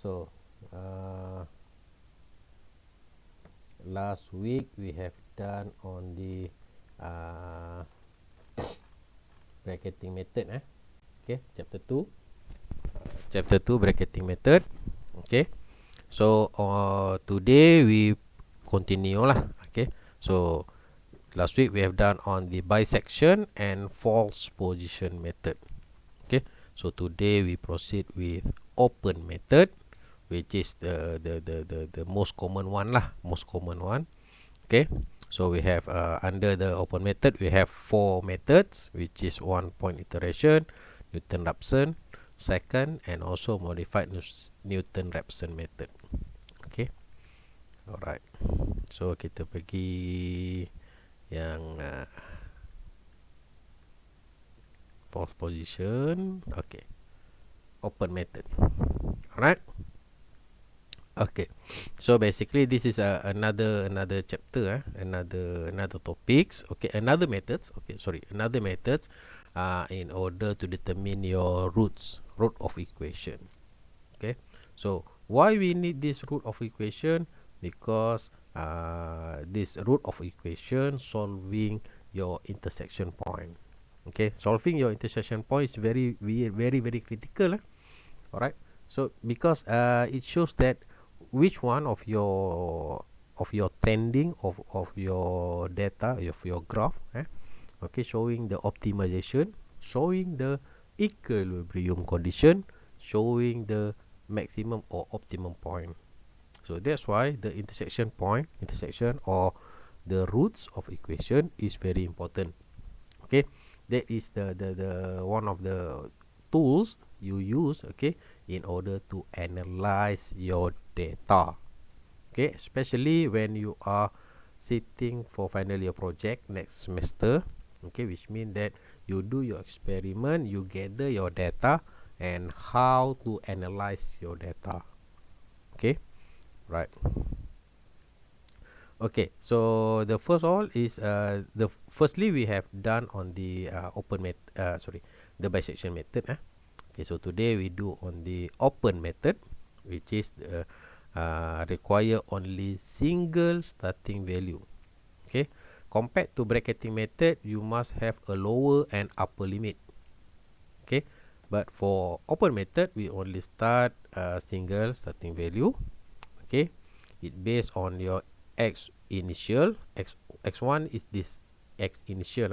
So last week we have done on the bracketing method. Okay, chapter 2 bracketing method. Okay, so today we continue lah. Okay, so last week we have done on the bisection and false position method. Okay, so today we proceed with open method, which is the most common one lah, most common one. Okay, so we have under the open method we have 4 methods, which is 1 point iteration, Newton-Raphson, second, and also modified Newton-Raphson method. Okay, alright, so kita pergi yang false position. Okay, open method. Alright. Okay, so basically this is another chapter, another topics. Okay, another methods. Okay, sorry, another methods in order to determine your root of equation. Okay, so why we need this root of equation? Because this root of equation solving your intersection point. Okay, solving your intersection point is very critical. Alright, so because it shows that which one of your trending of your data, of your graph, okay, showing the optimization, showing the equilibrium condition, showing the maximum or optimum point. So that's why the intersection or the roots of equation is very important. Okay, that is the one of the tools you use, okay, in order to analyze your data. Okay, especially when you are sitting for final year project next semester. Okay, which means that you do your experiment, you gather your data, and how to analyze your data. Okay, right. Okay, so the first all is firstly we have done on the the bisection method. Okay, so today we do on the open method, which is require only single starting value. Okay, compared to bracketing method, you must have a lower and upper limit. Okay, but for open method, we only start a single starting value. Okay, it based on your x initial. X1 is this x initial.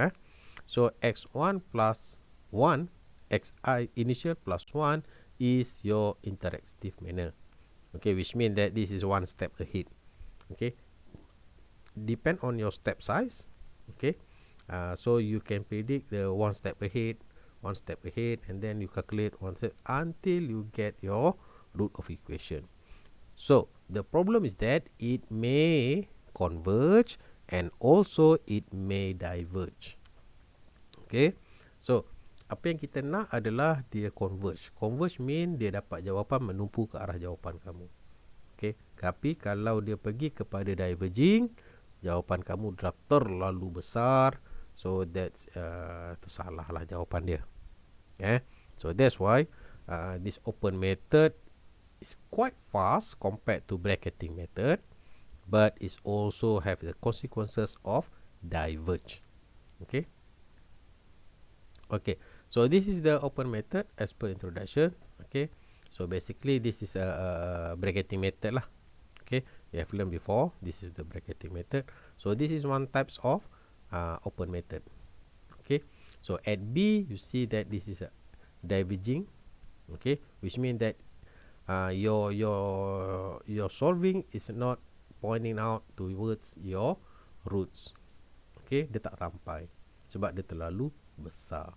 So x1 plus 1, xi initial plus 1 is your interactive manner. Okay, which means that this is one step ahead. Okay, depend on your step size. Okay, so you can predict the one step ahead, and then you calculate one step until you get your root of equation. So the problem is that it may converge and also it may diverge. Okay, so apa yang kita nak adalah dia converge. Converge mean dia dapat jawapan menumpu ke arah jawapan kamu. Okay, tapi kalau dia pergi kepada diverging, jawapan kamu dah terlalu besar, so that's tu salah lah jawapan dia. So that's why this open method is quite fast compared to bracketing method, but it also have the consequences of diverge. Okay, so this is the open method as per introduction. Okay, so basically this is a bracketing method lah. Okay, we have learned before, this is the bracketing method. So this is one types of open method. Okay, so at B you see that this is a diverging. Okay, which means that your solving is not pointing out towards your roots. Okay, dia tak sampai sebab dia terlalu besar.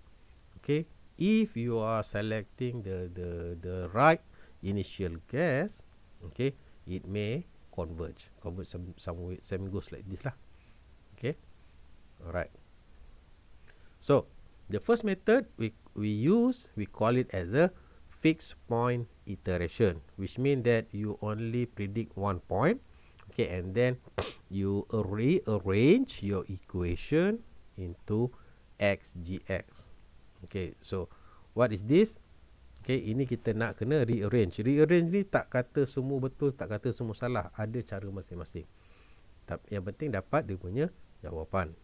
Okay, if you are selecting the right initial guess, okay, it may converge some goes like this lah. Okay, alright. So the first method we call it as a fixed point iteration, which means that you only predict one point. Okay, and then you rearrange your equation into xgx. Okay, so what is this? Okay, ini kita nak kena rearrange. Rearrange ni tak kata semua betul, tak kata semua salah. Ada cara masing-masing. Tapi yang penting dapat dia punya jawapan.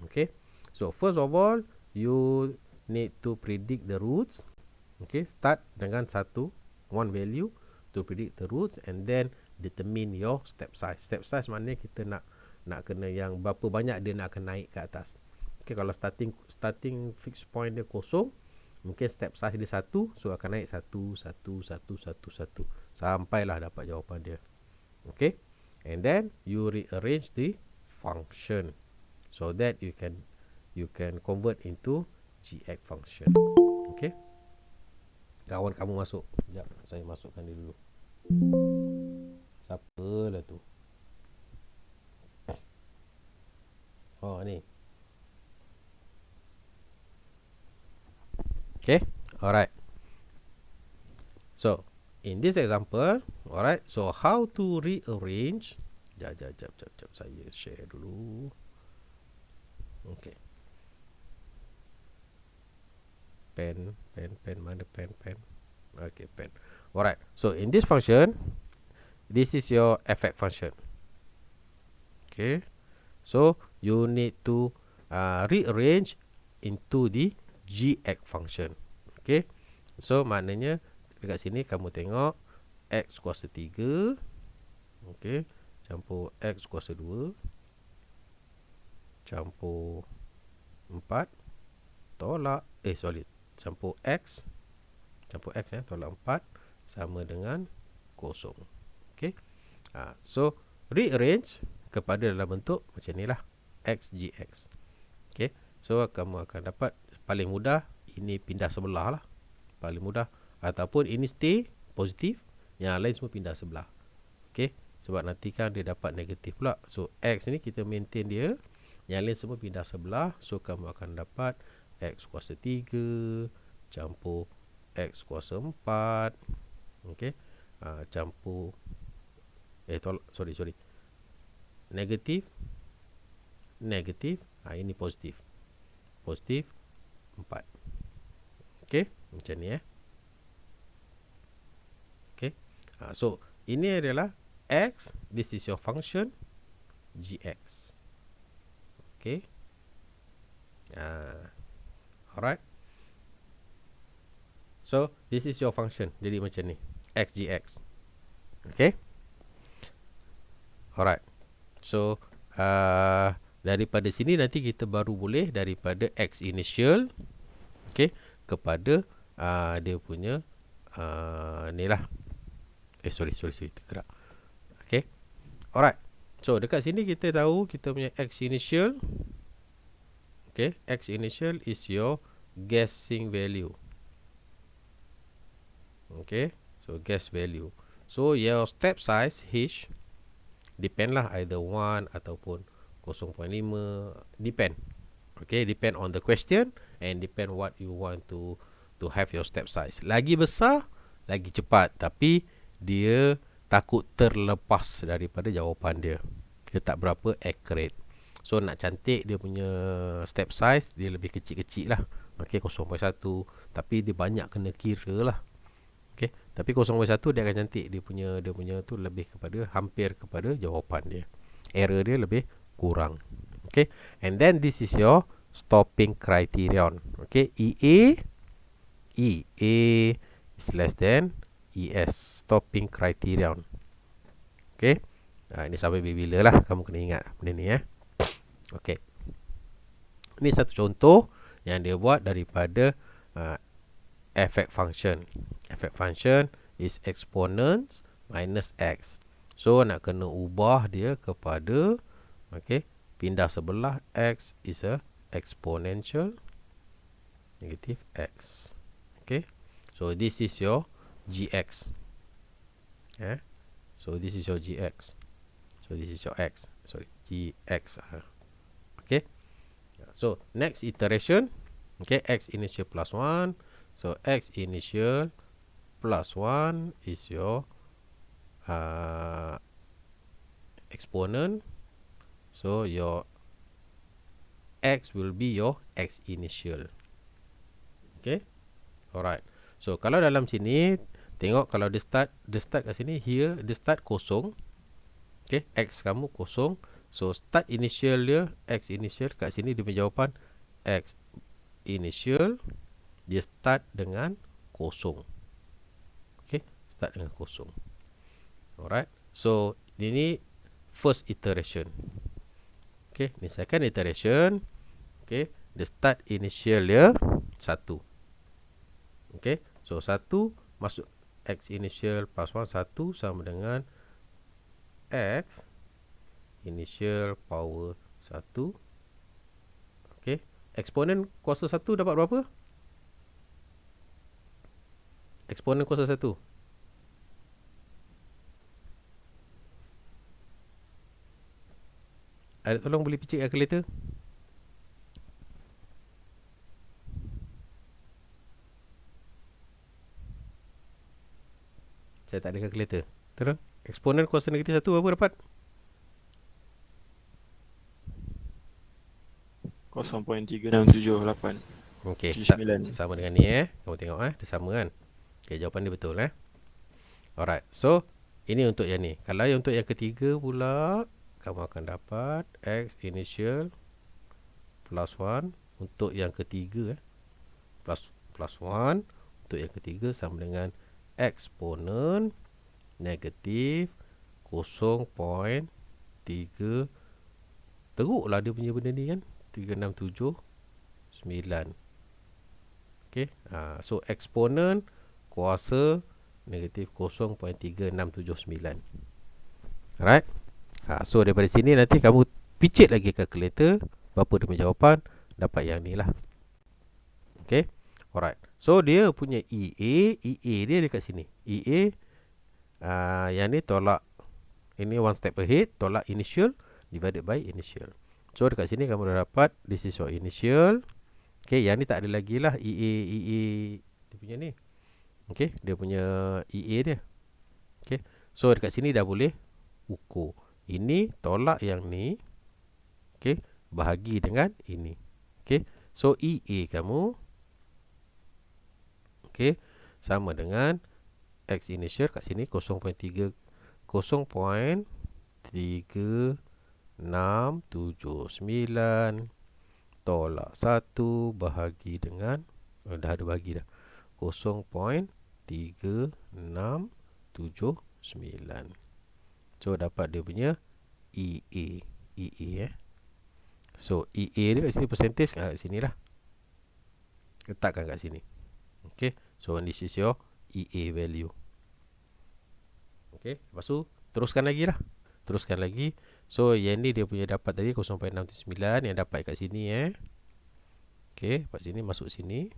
Okay, so first of all, you need to predict the roots. Okay, start dengan one value to predict the roots, and then determine your step size. Step size maknanya kita nak kena yang berapa banyak dia nak akan naik ke atas. Okay, kalau starting fixed point dia kosong, mungkin step size dia 1, so akan naik 1 sampailah dapat jawapan dia. Okay, and then you rearrange the function so that you can convert into GX function. Okay, kawan kamu masuk. Sekejap, saya masukkan dia dulu. Siapa lah tu? Oh, ni. Okay, alright. So, in this example, alright, so how to rearrange? Jap, saya share dulu. Okay. Pen, mana pen? Okay, pen. Alright, so in this function, this is your effect function. Okay, so you need to rearrange into the GX function. Okay, so maknanya dekat sini kamu tengok X kuasa 3, okay, campur X kuasa 2, campur 4, tolak, campur X tolak 4, sama dengan kosong. Okay, so rearrange kepada dalam bentuk macam ni lah, XGX. Okay, so kamu akan dapat paling mudah ini pindah sebelah lah, paling mudah, ataupun ini stay positif, yang lain semua pindah sebelah. Okay, sebab nanti kan dia dapat negatif pula, so X ni kita maintain dia, yang lain semua pindah sebelah, so kamu akan dapat X kuasa 3 campur X kuasa 4, okay, campur negatif, ini positif 4. Okay, macam ni okay, so ini adalah X, this is your function GX. Okay, alright, so this is your function, jadi macam ni, XGX. Okay, alright, so daripada sini nanti kita baru boleh daripada X initial, okay, kepada dia punya ni lah, sorry tergerak. Okay, alright, so dekat sini kita tahu kita punya X initial, okay, X initial is your guessing value. Okay, so guess value, so your step size H depend lah, either 1 ataupun 0.5, depend. Okay, depend on the question and depend what you want to have your step size. Lagi besar lagi cepat, tapi dia takut terlepas daripada jawapan dia, dia tak berapa accurate. So nak cantik dia punya step size, dia lebih kecil-kecil lah. Okay, 0.1, tapi dia banyak kena kira lah. Okay, tapi 0.1 dia akan cantik, dia punya tu lebih kepada, hampir kepada jawapan dia, error dia lebih kurang. Okay, and then this is your stopping criterion. Okay, EA is less than ES, stopping criterion. Okay, ini sampai bila lah kamu kena ingat benda ni Okay, ini satu contoh yang dia buat daripada effect function. Effect function is exponents minus X. So nak kena ubah dia kepada, okay, pindah sebelah, X is a exponential negative X. Okay, so this is your GX. So this is your GX. So this is your X. Sorry, GX. Okay, so next iteration, okay, X initial plus 1. So X initial plus 1 is your exponent. So your X will be your X initial. Okay, alright. So kalau dalam sini tengok, kalau dia start kat sini, here dia start kosong. Okay, X kamu kosong. So start initial dia, X initial, kat sini dia punya jawapan X initial, dia start dengan kosong. Okay, start dengan kosong. Alright, so ini first iteration. Okay, ni second iteration. Okay, the start initial dia 1. Okay, so 1 masuk X initial plus 1, 1 sama dengan X initial power 1. Okay, eksponen kuasa 1 dapat berapa? Eksponen kuasa 1. Ada, tolong boleh picit calculator? Saya tak ada calculator. Terus eksponen kuasa negatif 1 berapa dapat? 0.3678 Okey, 79. sama dengan ni Kamu tengok dia sama kan? Okey, jawapan dia betul Alright. So, ini untuk yang ni. Kalau yang untuk yang ketiga pula, kamu akan dapat X initial plus 1 untuk yang ketiga plus 1 untuk yang ketiga sama dengan eksponen negatif 0.3. Teruklah dia punya benda ni kan, 3679. Okay, so eksponen kuasa negatif 0.3679. Alright. So daripada sini nanti kamu picit lagi kalkulator, berapa dia punya jawapan, dapat yang ni lah. Okay, alright. So dia punya EA dia dekat sini. EA yang ni tolak, ini one step ahead, tolak initial divided by initial. So dekat sini kamu dah dapat, this is your initial. Okay, yang ni tak ada lagi lah EA dia punya ni. Okay, dia punya EA dia. Okay, so dekat sini dah boleh ukur. Ini tolak yang ni. Okay, bahagi dengan ini. Okay, so EA kamu, okay, sama dengan X initial kat sini 0.3679 tolak 1 bahagi dengan, dah ada bahagi dah, 0.3679. So dapat dia punya EA. So EA dia kat sini percentage, kat sini lah, letakkan kat sini. Okay, so this is your EA value. Okay, lepas tu teruskan lagi lah. Teruskan lagi. So yang ni dia punya dapat tadi 0.69 yang dapat kat sini Okay, kat sini masuk sini.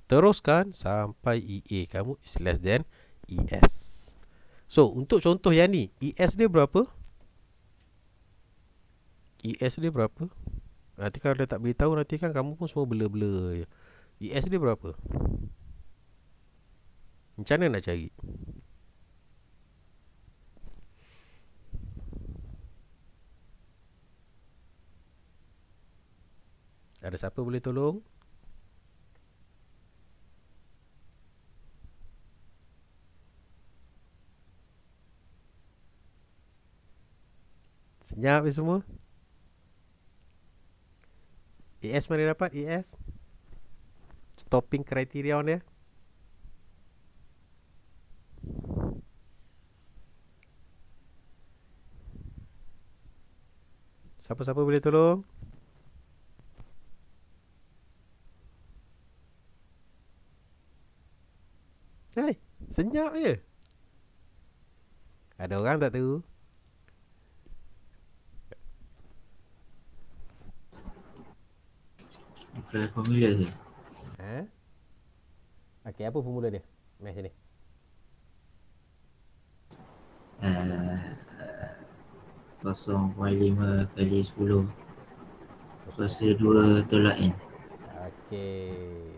Teruskan sampai EA kamu is less than ES. So untuk contoh yang ni, ES dia berapa? ES dia berapa? Nanti kalau dia tak beritahu, nanti kan kamu pun semua blur-blur je. ES dia berapa? Macam mana nak cari? Ada siapa boleh tolong? Senyap je semua. ES mana dapat? ES stopping criterion dia. Siapa-siapa boleh tolong? Hai, senyap je. Ada orang tak tahu? Apply formula je. Okey, apa formula dia? Mari sini. Uh, 0.5 kali 10 kuasa 2 tolak N. Okey.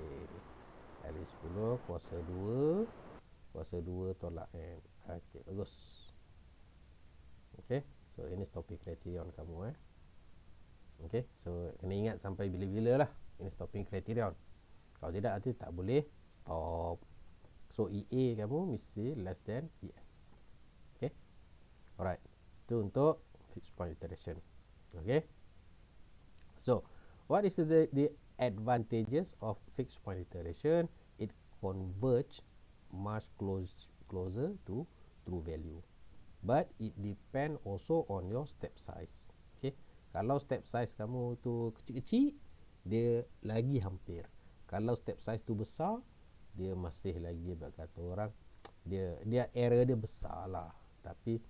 Kali 10 kuasa 2 kuasa 2 tolak N. Okey, bagus. Okey, so ini stopping criterion kamu Okey, so kena ingat sampai bila-bila lah. Ini stopping criterion. Kalau tidak nanti tak boleh stop. So EA kamu mesti less than ES. Okay. Alright. Itu untuk fixed point iteration. Okay. So what is the advantages of fixed point iteration? It converge much closer to true value. But it depend also on your step size. Okay. Kalau step size kamu tu kecil-kecil, dia lagi hampir. Kalau step size tu besar, dia masih lagi berkata orang, dia error dia besar lah. Tapi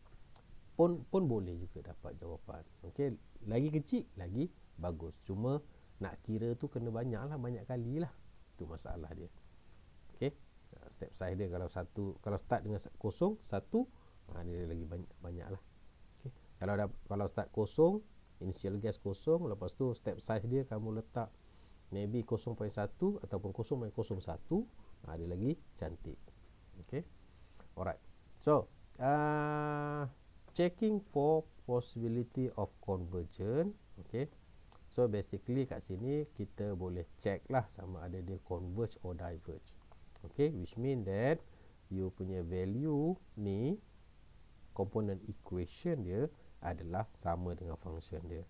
pun boleh juga dapat jawapan. Okay. Lagi kecil, lagi bagus. Cuma nak kira tu kena banyak kali lah. Itu masalah dia. Okay. Step size dia kalau start dengan kosong, satu, dia lagi banyak lah. Okay. Kalau start kosong, initial guess kosong, lepas tu step size dia kamu letak maybe 0.1 ataupun 0.01, dia lagi cantik. Okay. Alright. So checking for possibility of convergence. Okay. So basically kat sini kita boleh check lah sama ada dia converge or diverge. Okay, which mean that you punya value ni, component equation dia adalah sama dengan function dia.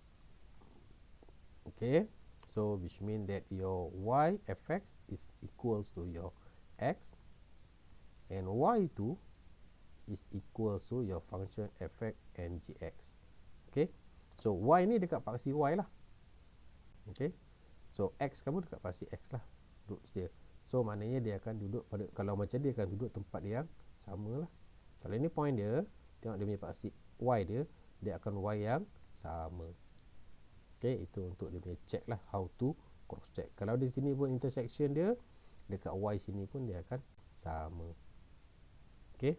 Okay, so which mean that your y fx is equals to your x, and y2 is equals to your function fx and gx. Okay, so y ni dekat paksi y lah. Okay, so x kamu dekat paksi x lah, duduk dia. So maknanya dia akan duduk pada, kalau macam dia akan duduk tempat dia yang sama lah. Kalau ini point dia, tengok dia punya paksi y dia akan y yang sama. Okay, itu untuk dia punya check lah, how to cross check. Kalau di sini pun intersection dia, dekat y sini pun dia akan sama. Okay.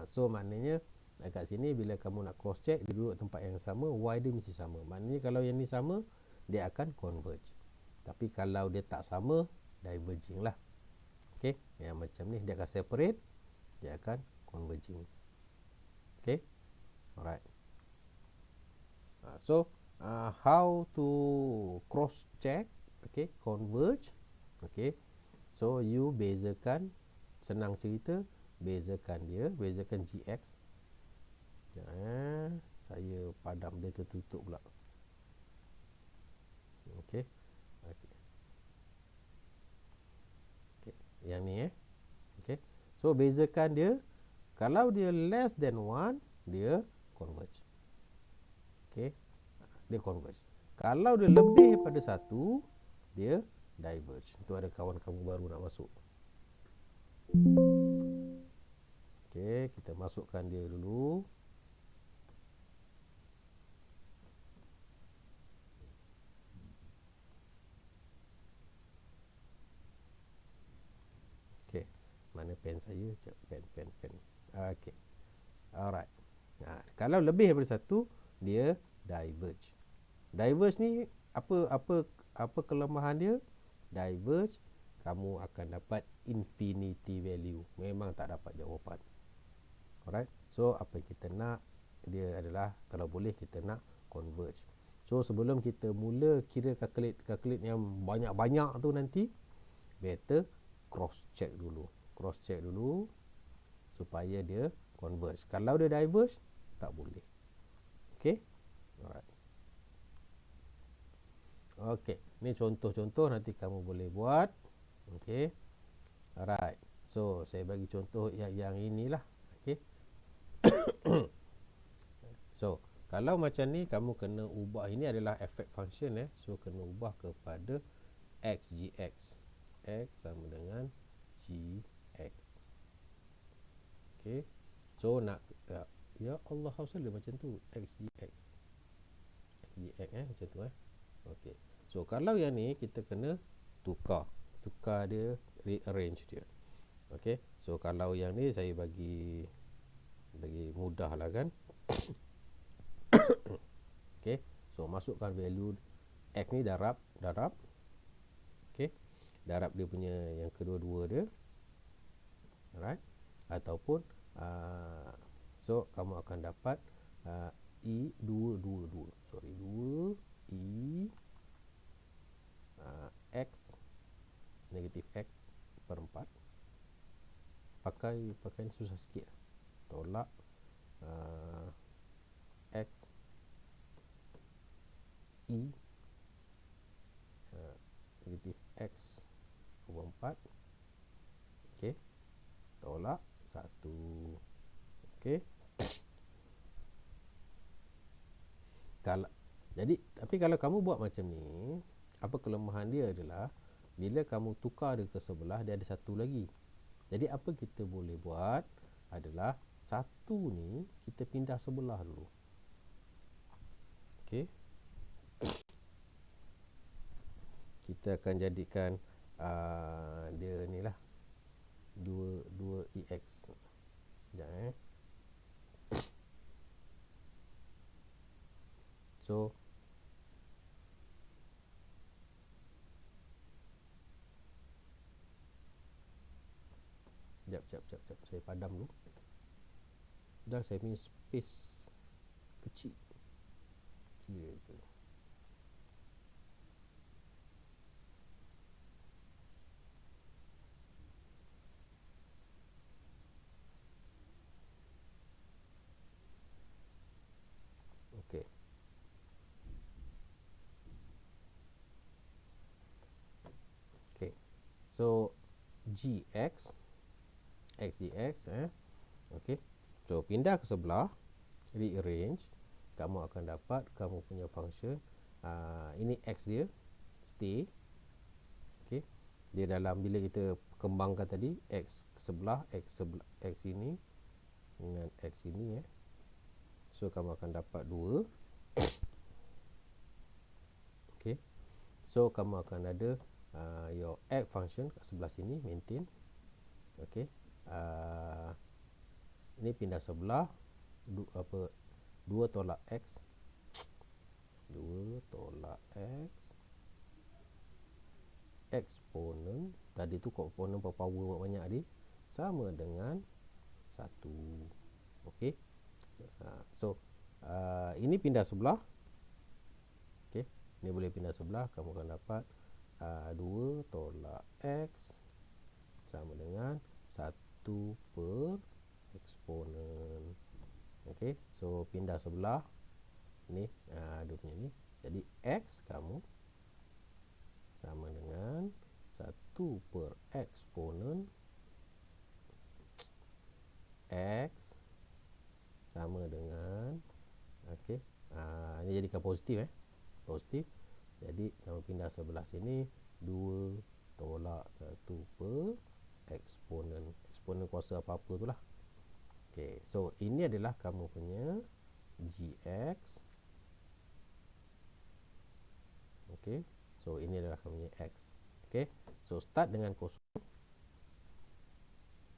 So maknanya dekat sini bila kamu nak cross check, dia duduk tempat yang sama, y dia mesti sama. Maknanya kalau yang ni sama, dia akan converge. Tapi kalau dia tak sama, diverging lah. Okay, yang macam ni dia akan separate, dia akan converging. Okay. Alright. So how to cross check? Okay, converge. Okay, so you bezakan, senang cerita, bezakan gx. Saya padam dia tertutup pula. Okay. Yang ni okay. So bezakan dia, kalau dia less than 1, dia converge. Okay, dia converge. Kalau dia lebih daripada 1, dia diverge. Itu ada kawan kamu baru nak masuk. Okay, kita masukkan dia dulu. Mana pen saya? Pen. Okay. Alright. Kalau lebih daripada 1, dia diverge. Diverge ni apa kelemahan dia? Diverge, kamu akan dapat infinity value. Memang tak dapat jawapan. Alright. So apa yang kita nak, dia adalah kalau boleh kita nak converge. So sebelum kita mula kira calculate yang banyak-banyak tu nanti, better cross check dulu supaya dia converge. Kalau dia diverge, tak boleh. Okay. Alright. Okay, ni contoh-contoh nanti kamu boleh buat. Okay. Alright. So saya bagi contoh yang inilah. Okay. So kalau macam ni, kamu kena ubah, ini adalah effect function so kena ubah kepada x gx. X sama dengan gx. Okay. So nak ya Allah, hasil dia macam tu, x gx macam tu Okay. So kalau yang ni kita kena tukar dia, rearrange dia. Okay. So kalau yang ni saya bagi mudah lah kan. Okay. So masukkan value x ni, darab. Okay. Darab dia punya yang kedua-dua dia. Alright. Ataupun so kamu akan dapat I2 I x negatif x per 4 pakai ni susah sikit. Tolak X E negatif X over 4. Okey, tolak 1. Okey, tapi kalau kamu buat macam ni, apa kelemahan dia adalah bila kamu tukar dia ke sebelah, dia ada satu lagi. Jadi apa kita boleh buat adalah satu ni kita pindah sebelah dulu. Okey, kita akan jadikan dia ni lah 2EX. Sekejap So Sekejap, saya padam dulu. Dah saya punya space kecil. Eraser. Okey. Okey. So GX XGX okey. So pindah ke sebelah, rearrange, kamu akan dapat kamu punya function ini X dia stay. Okey. Dia dalam bila kita kembangkan tadi X sebelah X ini dengan X ini So kamu akan dapat 2. Okey. So kamu akan ada your X function kat sebelah sini maintain. Okey. Ini pindah sebelah 2 tolak X 2 tolak X eksponen tadi tu komponen power banyak tadi sama dengan 1. Okey. So ini pindah sebelah. Okey, ini boleh pindah sebelah, kamu akan dapat 2 tolak X sama dengan 1 per eksponen. Okey, so pindah sebelah ni dia punya ni. Jadi X kamu sama dengan 1 per eksponen X sama dengan okey, ini jadikan positif positif. Jadi kamu pindah sebelah sini 2 tolak 1 per eksponen kuasa apa-apa tu lah. Okey, so ini adalah kamu punya GX. Okey, so ini adalah kamu punya X. Okey, so start dengan kosong.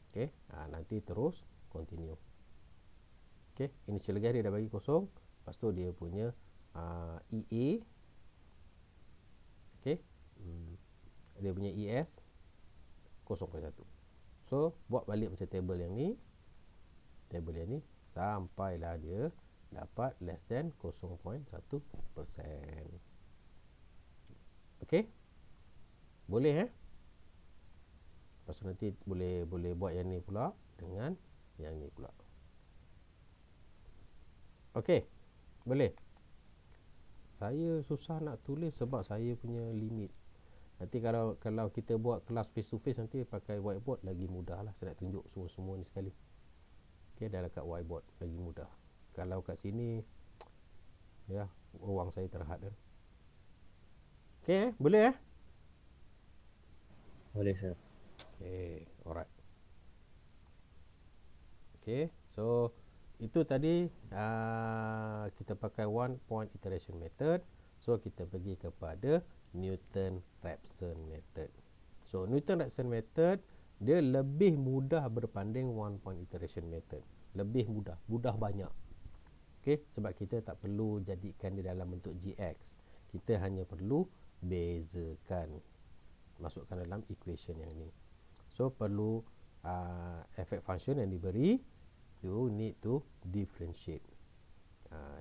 Okey, nanti terus continue. Okey, initial lagi dia dah bagi kosong. Lepas tu dia punya EA. Okey, dia punya ES 0.1. So buat balik macam table yang ni sampailah dia dapat less than 0.1%. Okey, boleh lepas tu nanti boleh buat yang ni pula dengan yang ni pula. Okey, boleh. Saya susah nak tulis sebab saya punya limit. Nanti kalau kita buat kelas face to face nanti pakai whiteboard lagi mudah lah. Saya nak tunjuk semua ni sekali. Okey, dah dekat whiteboard lagi mudah. Kalau kat sini ya ruang saya terhad kan. Okey, boleh Boleh sir. Okey, alright. Okey, so itu tadi kita pakai one point iteration method. So kita pergi kepada Newton-Raphson method. So Newton-Raphson method dia lebih mudah berbanding one point iteration method. Lebih mudah banyak. Okey, sebab kita tak perlu jadikan dia dalam bentuk GX. Kita hanya perlu bezakan, masukkan dalam equation yang ni. So perlu effect function yang diberi, you need to differentiate.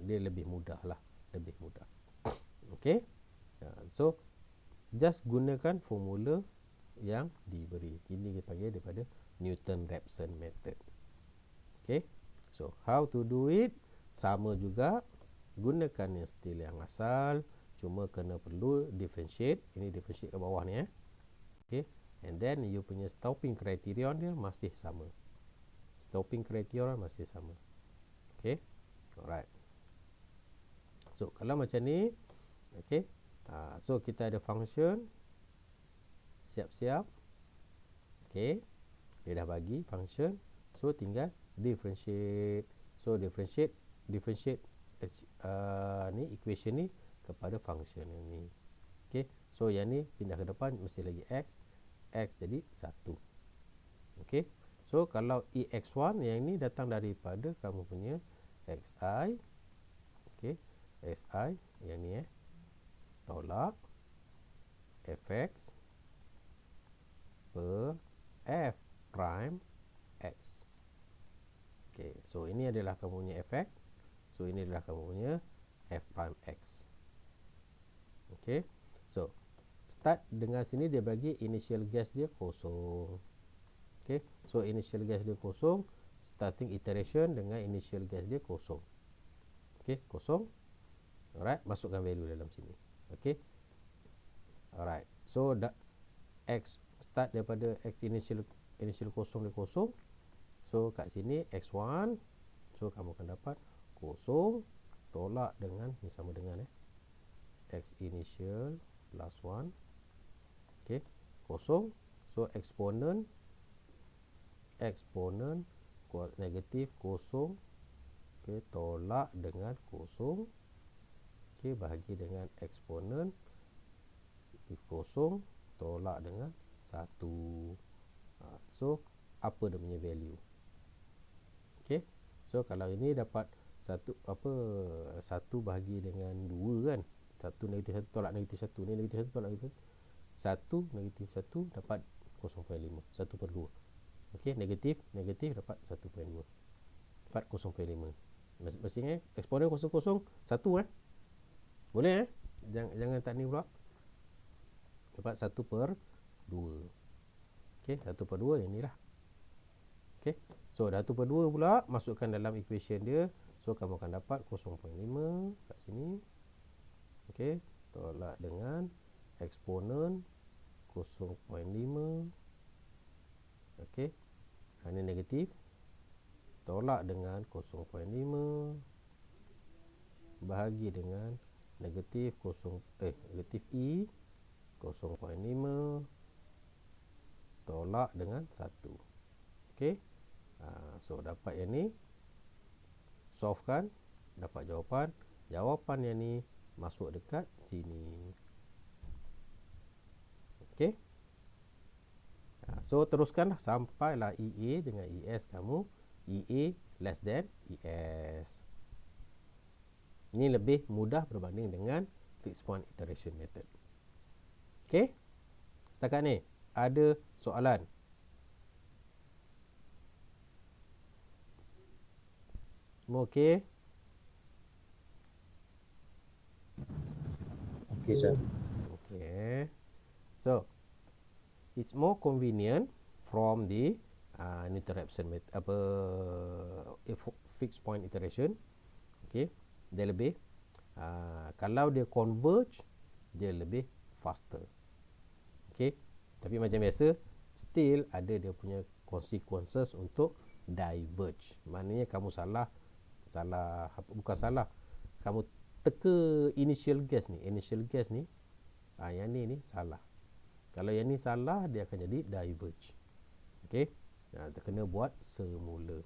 Dia lebih mudah lah, lebih mudah. Okey, so just gunakan formula yang diberi. Ini kita panggil daripada Newton-Raphson method. Okay, so how to do it? Sama juga, gunakan yang still yang asal, cuma kena perlu differentiate. Ini differentiate ke bawah ni Okay, and then you punya stopping criterion dia masih sama. Stopping criterion masih sama. Okay, alright. So kalau macam ni, okay, so kita ada function, siap-siap. Okay, dia dah bagi function, so tinggal differentiate. So differentiate ni equation ni kepada function yang ni. Okay, so yang ni pindah ke depan mesti lagi x jadi 1. Okay, so kalau ex1 yang ni datang daripada kamu punya xi. Okay, xi yang ni tolak fx per f prime x. Okay, so ini adalah kamu punya fx. So ini adalah kamu punya f prime x. Okay, so start dengan sini dia bagi initial gas dia kosong. Okay, so initial gas dia kosong, starting iteration dengan initial gas dia kosong. Okay, kosong. Alright, masukkan value dalam sini. Okay, alright, so x start daripada x initial kosong dia kosong. So kat sini x1, so kamu akan dapat kosong tolak dengan ni sama dengan x initial plus 1. Okay, kosong. So eksponen negatif kosong. Okay, tolak dengan kosong. Okay, bahagi dengan eksponen negatif kosong tolak dengan 1. So apa dia punya value? Okay, so kalau ini dapat 1 bahagi dengan 2 kan. 1 negatif 1 tolak negatif 1. Ni negatif 1 tolak negatif 1. Negatif 1 dapat 0.5. 1/2. Okey, negatif dapat 1.2. Dapat 0.5. Mestinya eksponen 0,1 boleh jangan tak ni pula. Dapat 1/2. Okey, 1/2 yang ni lah. Okey, so 1/2 pula masukkan dalam equation dia. So kamu akan dapat 0.5 kat sini. Okey, tolak dengan eksponen 0.5. Okey, ini negatif, tolak dengan 0.5 bahagi dengan negatif negatif E 0.5 tolak dengan 1. Okey, so dapat yang ni, solve kan, dapat jawapan yang ni masuk dekat sini. Okey, so teruskanlah sampailah EA dengan ES kamu, EA less than ES. Ini lebih mudah berbanding dengan fixed point iteration method. Okey, setakat ni ada soalan? Semua okey? Okey, sir. Okay, so it's more convenient from the Newton-Raphson method, fixed point iteration. Okay, dia lebih kalau dia converge dia lebih faster. Okay, tapi macam biasa still ada dia punya consequences untuk diverge. Maknanya kamu bukan salah, kamu teka initial gas ni, yang ni salah. Kalau yang ni salah, dia akan jadi diverge. Okey, kita kena buat semula.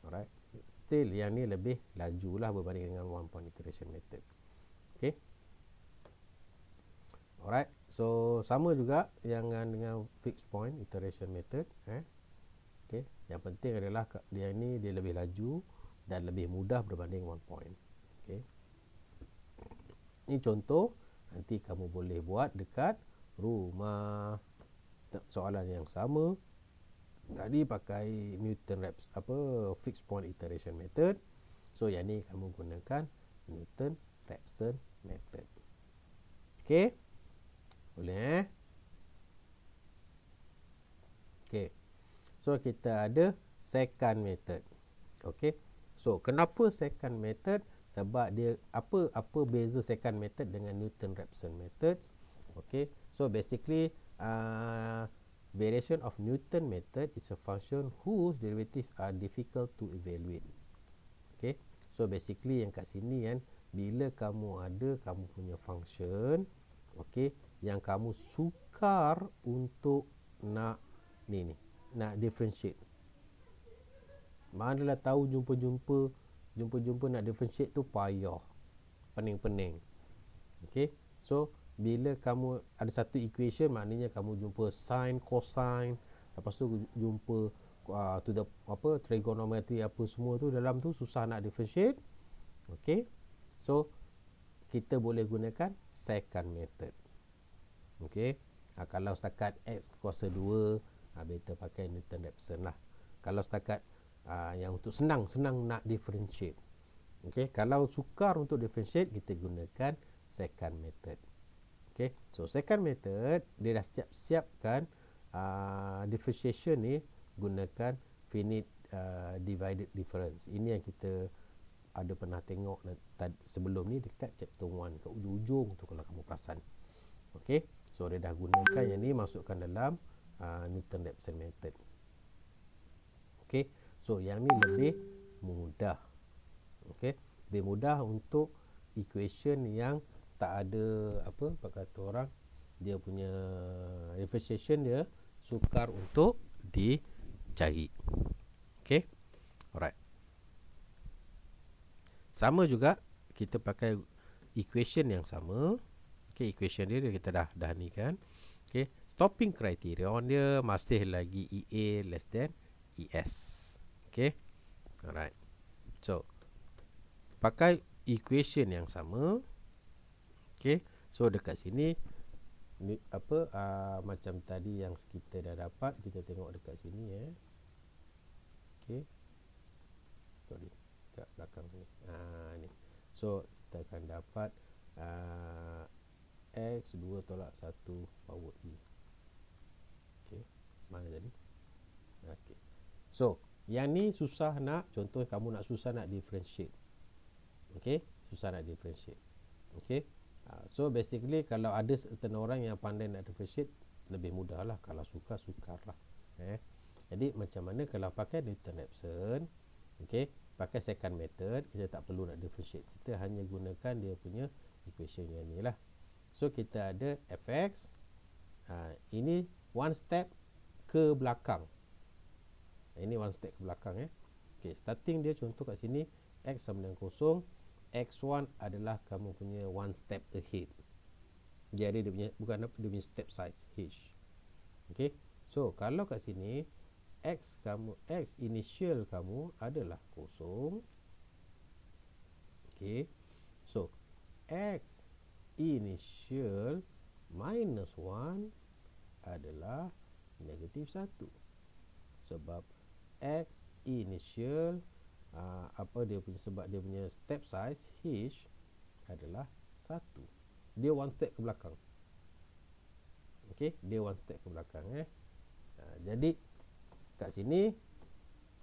Alright, still yang ni lebih laju lah berbanding dengan one point iteration method. Okey, alright, so sama juga dengan fixed point iteration method. Okey, yang penting adalah dia ni dia lebih laju dan lebih mudah berbanding one point. Okey, ini contoh, nanti kamu boleh buat dekat rumah. Soalan yang sama tadi pakai Newton-Raphson fixed point iteration method. So yang ni kamu gunakan Newton-Raphson method. Okey, boleh Okey, So kita ada second method. Okey. So kenapa second method? Sebab dia apa beza second method dengan Newton-Raphson method? Okey. So basically variation of Newton method is a function whose derivatives are difficult to evaluate. Okay. So basically yang kat sini kan, bila kamu punya function, okay, yang kamu sukar untuk nak nak differentiate. Manalah tahu jumpa nak differentiate tu payah, pening-pening. Okay. So bila kamu ada satu equation, maknanya kamu jumpa sin, cosine, lepas tu jumpa to the trigonometry apa semua tu, dalam tu susah nak differentiate. Okay. So kita boleh gunakan second method. Okay. Kalau setakat x kuasa 2, better pakai Newton-Raphson lah. Kalau setakat yang untuk senang nak differentiate. Okay. Kalau sukar untuk differentiate, kita gunakan second method. Okay. So second method, dia dah siap-siapkan differentiation ni gunakan finite divided difference. Ini yang kita ada pernah tengok sebelum ni dekat chapter 1 kat ujung-ujung tu, kalau kamu perasan. Okay. So dia dah gunakan yang ni, masukkan dalam Newton-Raphson method. Okay. So yang ni lebih mudah. Okay. Lebih mudah untuk equation yang tak ada apa kata orang, dia punya differentiation dia sukar untuk dicari. Okay. Alright. Sama juga kita pakai equation yang sama. Okay, equation dia kita dah ni kan. Okay, stopping criterion dia masih lagi EA less than ES. Okay. Alright. So pakai equation yang sama. Okay. So dekat sini macam tadi yang kita dah dapat, kita tengok dekat sini Okay. Sorry, kat belakang ni. Ni. So kita akan dapat x 2 tolak 1 power e. Okay. Mana tadi? Okay. So yang ni susah nak, contoh kamu nak susah nak differentiate. Okay. Susah nak differentiate. Okay. So basically kalau ada certain orang yang pandai nak differentiate, lebih mudah lah. Kalau sukar lah. Jadi macam mana kalau pakai Newton-Raphson, okay, pakai second method, kita tak perlu nak differentiate. Kita hanya gunakan dia punya equation yang ni lah. So kita ada fx, ini one step ke belakang. Ini one step ke belakang Okay, starting dia contoh kat sini x sama dengan 0, x1 adalah kamu punya one step ahead. Jadi dia punya dia punya step size h. Okay. So kalau kat sini x initial kamu adalah 0. Okay. So x initial minus 1 adalah negatif 1. Sebab x initial sebab dia punya step size h adalah 1. Dia one step ke belakang. Okey, dia one step ke belakang jadi kat sini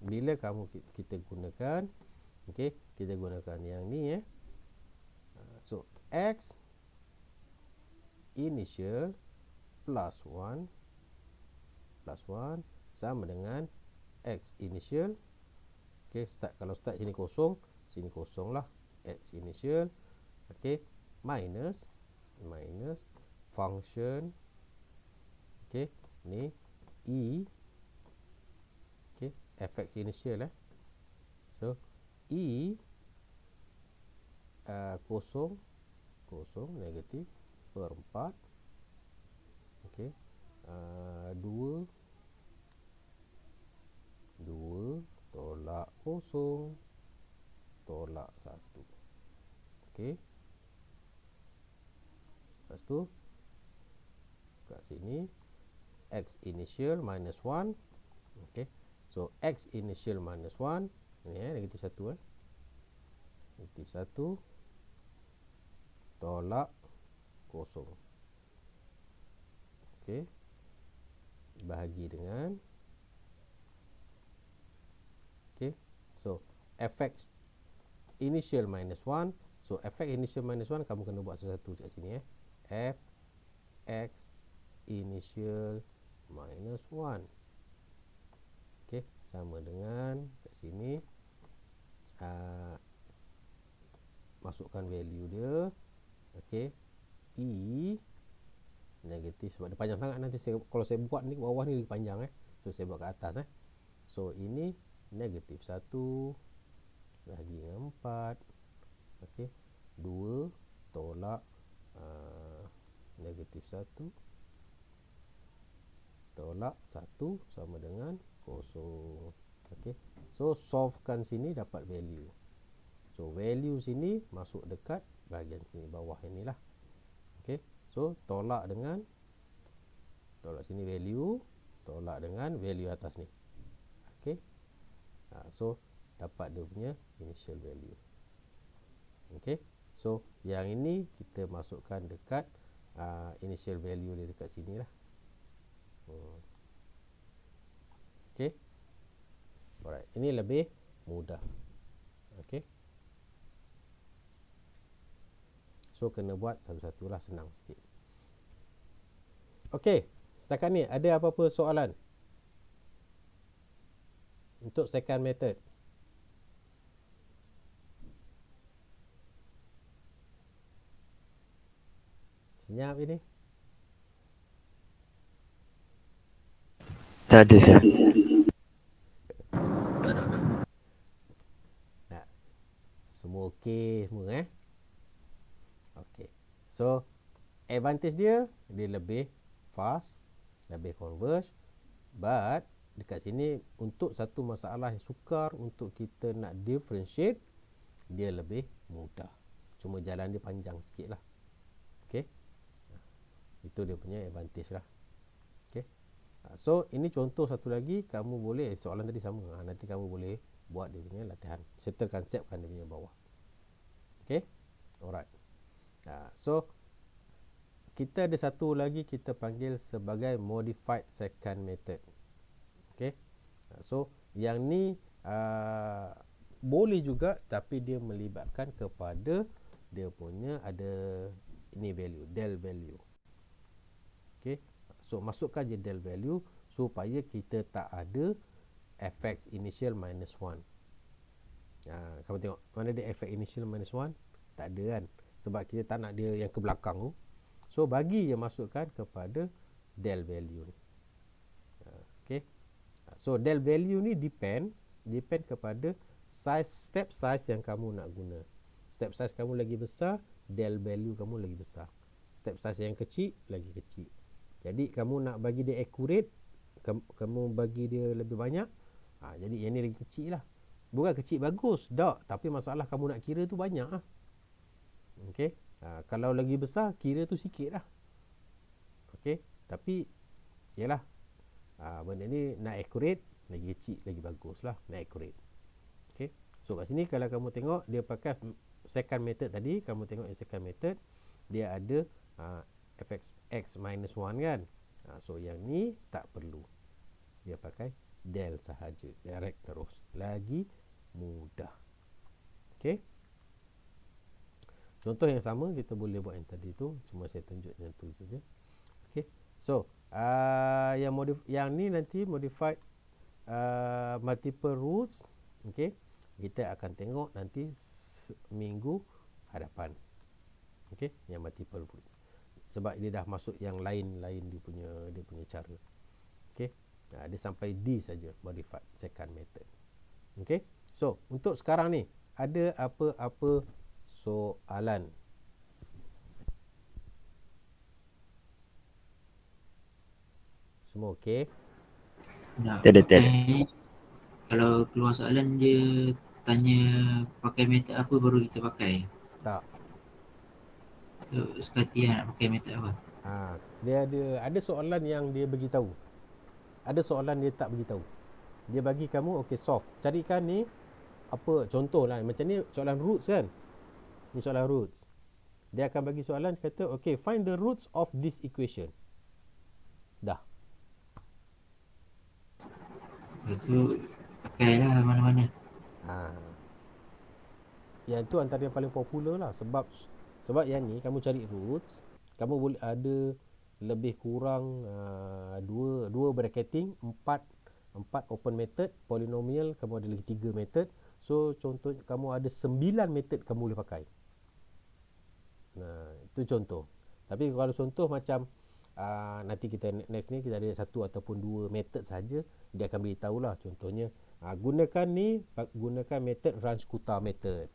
bila kita gunakan, okey, kita gunakan yang ni so x initial plus 1 sama dengan x initial. Okay, kalau start sini kosong, sini kosong lah. X initial, okay, minus function, okay, ni e, okay, fx initial so e kosong negatif per 4, okay, 2 tolak 0 tolak 1. Okey. Lepas tu kat sini x initial minus 1. Okey. So x initial minus 1 ni negatif 1 negatif 1 tolak 0. Okey. Bahagi dengan So fx initial minus 1. So fx initial minus 1 kamu kena buat sesuatu kat sini fx initial minus 1. Okey, sama dengan kat sini masukkan value dia. Okey, e negatif sebab dia panjang sangat, nanti kalau saya buat ni bawah ni lagi panjang so saya buat kat atas so ini negatif 1 lagi dengan 4. Okey, 2 tolak negatif 1 tolak 1 sama dengan 0. Okey, so solvekan sini dapat value. So value sini masuk dekat bahagian sini bawah inilah. Okey, so tolak sini value, tolak dengan value atas ni. Okey, so dapat dia punya initial value. Okey, so yang ini kita masukkan dekat initial value dia dekat sini lah. Okey, alright, ini lebih mudah. Okey, so kena buat satu-satu lah, senang sikit. Okey, setakat ni ada apa-apa soalan untuk second method? Senyap ini? Tak ada, Sir. Nah, semua okey semua Okey, so advantage dia lebih fast, lebih converge, but dekat sini untuk satu masalah yang sukar untuk kita nak differentiate, dia lebih mudah, cuma jalan dia panjang sikit lah. Okey, itu dia punya advantage lah. Okey, so ini contoh satu lagi, kamu boleh soalan tadi sama, nanti kamu boleh buat dia punya latihan, settle konsepkan dia punya bawah. Okey, alright. So kita ada satu lagi kita panggil sebagai modified second method. Okey, so yang ni boleh juga, tapi dia melibatkan kepada dia punya ada ini value, del value. Okey, so masukkan je del value supaya kita tak ada fx initial minus 1. Kamu tengok mana dia fx initial minus 1? Tak ada kan, sebab kita tak nak dia yang ke belakang tu. So bagi je masukkan kepada del value ni. Okey, so del value ni depend kepada step size yang kamu nak guna. Step size kamu lagi besar, del value kamu lagi besar. Step size yang kecil lagi kecil. Jadi kamu nak bagi dia accurate, kamu bagi dia lebih banyak, jadi yang ni lagi kecil lah. Bukan kecil bagus, tak, tapi masalah kamu nak kira tu banyak lah. Okey, kalau lagi besar, kira tu sikit lah. Okey, tapi yalah, benda ni nak accurate, lagi kecil lagi bagus lah, nak accurate. Okey, so kat sini kalau kamu tengok dia pakai second method tadi, kamu tengok yang second method dia ada fx x minus 1 kan. So yang ni tak perlu, dia pakai del sahaja, direct terus, lagi mudah. Okey, contoh yang sama kita boleh buat yang tadi tu, cuma saya tunjuk yang tu saja. Okey, so yang ni nanti modified multiple roots. Okey, kita akan tengok nanti minggu hadapan. Okey, yang multiple root, sebab dia dah masuk yang lain-lain dia punya cara. Okey, dia sampai D saja modified second method. Okey, so untuk sekarang ni ada apa-apa soalan? Semua okey? Tiada. Kalau keluar soalan dia tanya pakai method apa baru kita pakai. Tak. So sekali nak pakai method apa? Dia ada soalan yang dia bagi tahu. Ada soalan dia tak bagi tahu. Dia bagi kamu okey solve. Carikan ni apa contoh lah, macam ni soalan roots kan. Ni soalan roots. Dia akan bagi soalan kata okey find the roots of this equation. Dah. Lepas tu pakailah mana-mana. Ha. Yang tu antara yang paling popular lah, sebab yang ni kamu cari roots, kamu boleh ada lebih kurang dua bracketing, empat open method, polynomial kamu ada lagi 3 method. So contoh kamu ada 9 method kamu boleh pakai. Nah, itu contoh. Tapi kalau contoh macam nanti kita next ni kita ada satu ataupun dua method saja, dia akan beritahu lah. Contohnya gunakan method Ranskota method.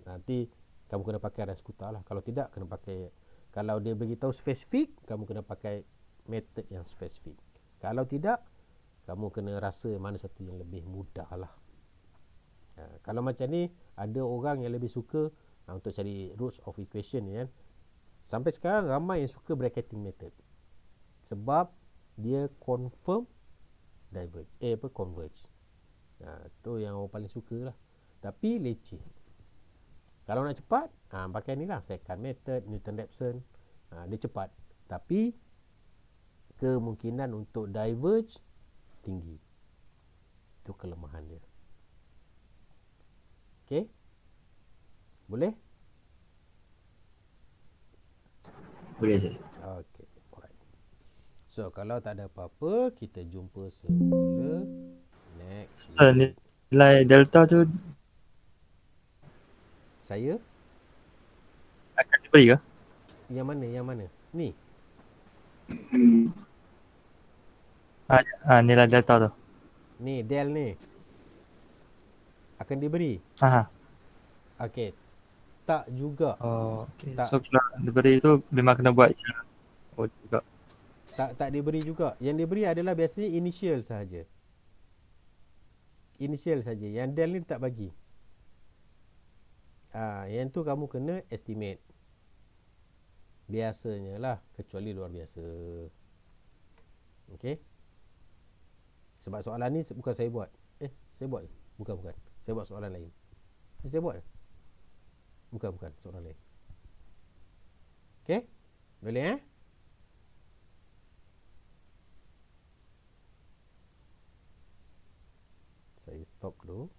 Nanti kamu kena pakai Ranskota lah. Kalau tidak kena pakai, kalau dia beritahu spesifik, kamu kena pakai method yang spesifik. Kalau tidak, kamu kena rasa mana satu yang lebih mudah lah. Kalau macam ni, ada orang yang lebih suka untuk cari roots of equation ni kan. Sampai sekarang ramai yang suka bracketing method, sebab dia confirm diverge, converge. Tu yang orang paling suka lah. Tapi leceh. Kalau nak cepat, pakai ni lah, second method, Newton-Raphson. Dia cepat, tapi kemungkinan untuk diverge tinggi. Itu kelemahan dia. Okay, boleh? Boleh Ustaz. Okay, alright. So kalau tak ada apa-apa, kita jumpa semula next week. Nilai delta tu Saya akan diberi ke? yang mana? Ni. Nilai delta tu. Ni del ni. Akan diberi. Okey. Tak juga. Oh, okay. Tak. So kalau diberi tu memang kena buat juga. Tak diberi juga. Yang diberi adalah biasanya initial sahaja. Initial saja. Yang del ni tak bagi. Yang tu kamu kena estimate. Biasanya lah, kecuali luar biasa. Okey. Sebab soalan ni bukan saya buat. Saya buat ke? Bukan. Saya buat soalan lain. Saya buat ke? Bukan soalan lain. Okey? Boleh Saya stop dulu.